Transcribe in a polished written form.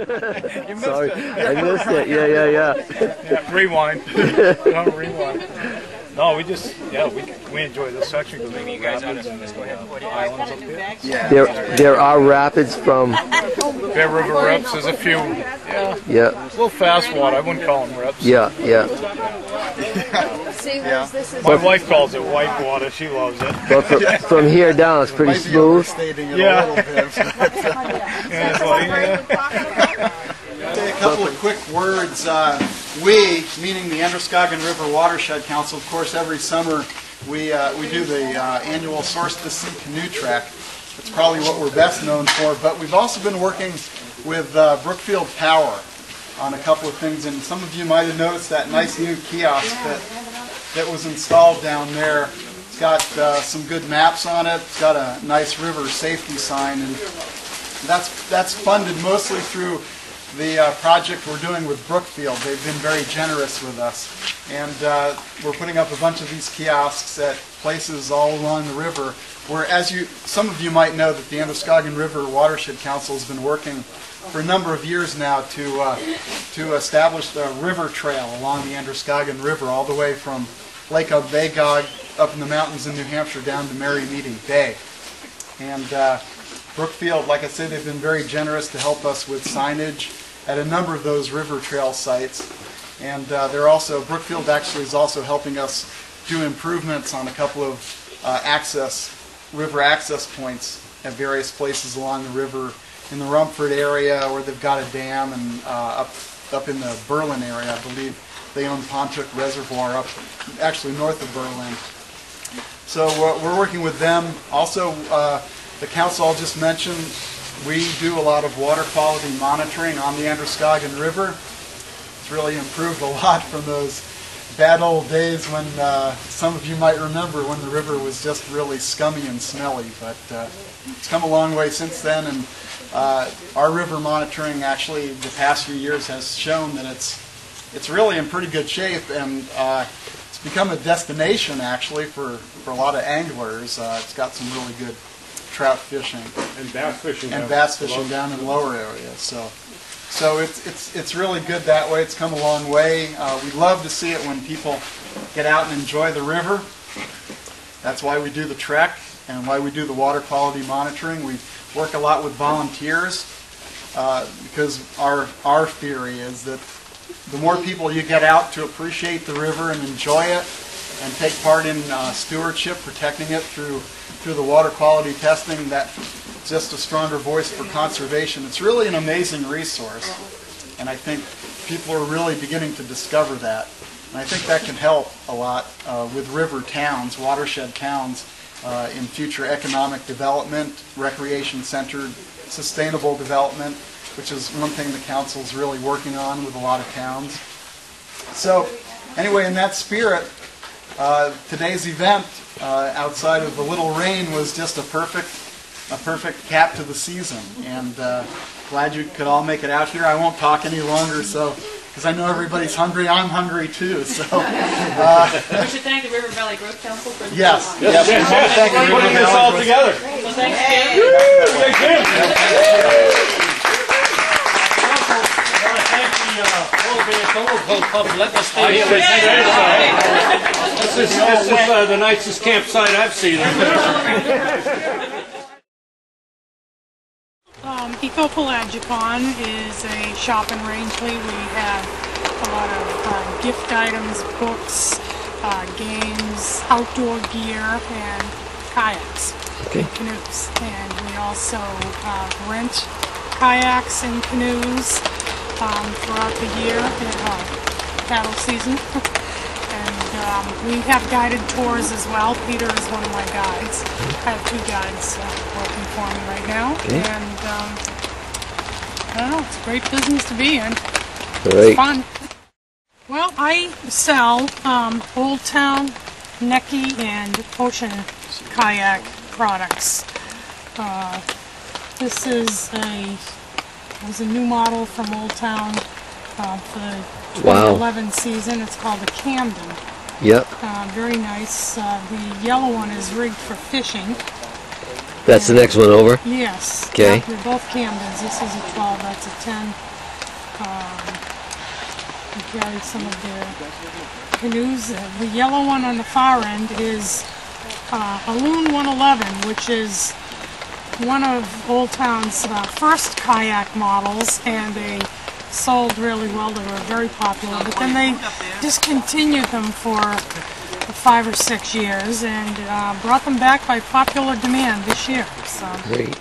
You missed Sorry, it. I missed it. Yeah. Rewind. No, rewind. No, we just, we enjoy this section because maybe you guys ought to just go ahead and put islands up there. Yeah. There are rapids from. Bear River rips. There's a few. Yeah. A little fast water. I wouldn't call them rips. Yeah. My wife calls it white water. She loves it. But from here down, it's pretty smooth. A couple of quick words. We, meaning the Androscoggin River Watershed Council, of course, every summer we do the annual Source to Sea Canoe Trek. It's probably what we're best known for, but we've also been working with Brookfield Power on a couple of things, and some of you might have noticed that nice new kiosk that was installed down there. It's got some good maps on it. It's got a nice river safety sign, and that's funded mostly through the project we're doing with Brookfield. They've been very generous with us, and we're putting up a bunch of these kiosks at places all along the river where, some of you might know, that the Androscoggin River Watershed Council has been working for a number of years now to establish the river trail along the Androscoggin River all the way from Lake Abegog up in the mountains in New Hampshire down to Mary Meeting Bay. And Brookfield, like I said, they've been very generous to help us with signage at a number of those river trail sites. And Brookfield actually is also helping us do improvements on a couple of river access points at various places along the river. In the Rumford area, where they've got a dam, and up in the Berlin area, I believe they own Pontook Reservoir up actually north of Berlin. So we're working with them. Also, the council I'll just mention, we do a lot of water quality monitoring on the Androscoggin River. It's really improved a lot from those bad old days when some of you might remember when the river was just really scummy and smelly. But it's come a long way since then, and our river monitoring actually the past few years has shown that it's really in pretty good shape, and it's become a destination actually for a lot of anglers. It's got some really good trout fishing and bass fishing down in lower areas. So it's really good that way. It's come a long way. We love to see it when people get out and enjoy the river. That's why we do the trek and why we do the water quality monitoring. We work a lot with volunteers because our theory is that the more people you get out to appreciate the river and enjoy it and take part in stewardship, protecting it through the water quality testing, that's just a stronger voice for conservation. It's really an amazing resource, and I think people are really beginning to discover that. And I think that can help a lot with river towns, watershed towns, in future economic development, recreation-centered, sustainable development, which is one thing the council is really working on with a lot of towns. So anyway, in that spirit, today's event, outside of a little rain, was just a perfect cap to the season. And glad you could all make it out here. I won't talk any longer, because I know everybody's hungry. I'm hungry too. So we should thank the River Valley Growth Council for the yes. We want to thank the River Valley all together. So thanks, This is the nicest campsite I've seen. Ecopelagicon is a shop in Rangeley. We have a lot of gift items, books, games, outdoor gear, and kayaks, and canoes. And we also rent kayaks and canoes throughout the year, paddle season. And we have guided tours as well. Peter is one of my guides. I have 2 guides working for me right now. And I don't know, it's a great business to be in. It's fun. Well, I sell Old Town, Necky, and Ocean kayak products. This is a new model from Old Town for the 2011 season. It's called the Camden. Yep. Very nice. The yellow one is rigged for fishing. That's the next one over? Yes. Okay. They're both Camdens. This is a 12, that's a 10. We carry some of their canoes. The yellow one on the far end is a Loon 111, which is one of Old Town's first kayak models, and they sold really well. They were very popular, but then they discontinued them for 5 or 6 years and brought them back by popular demand this year. So. Great.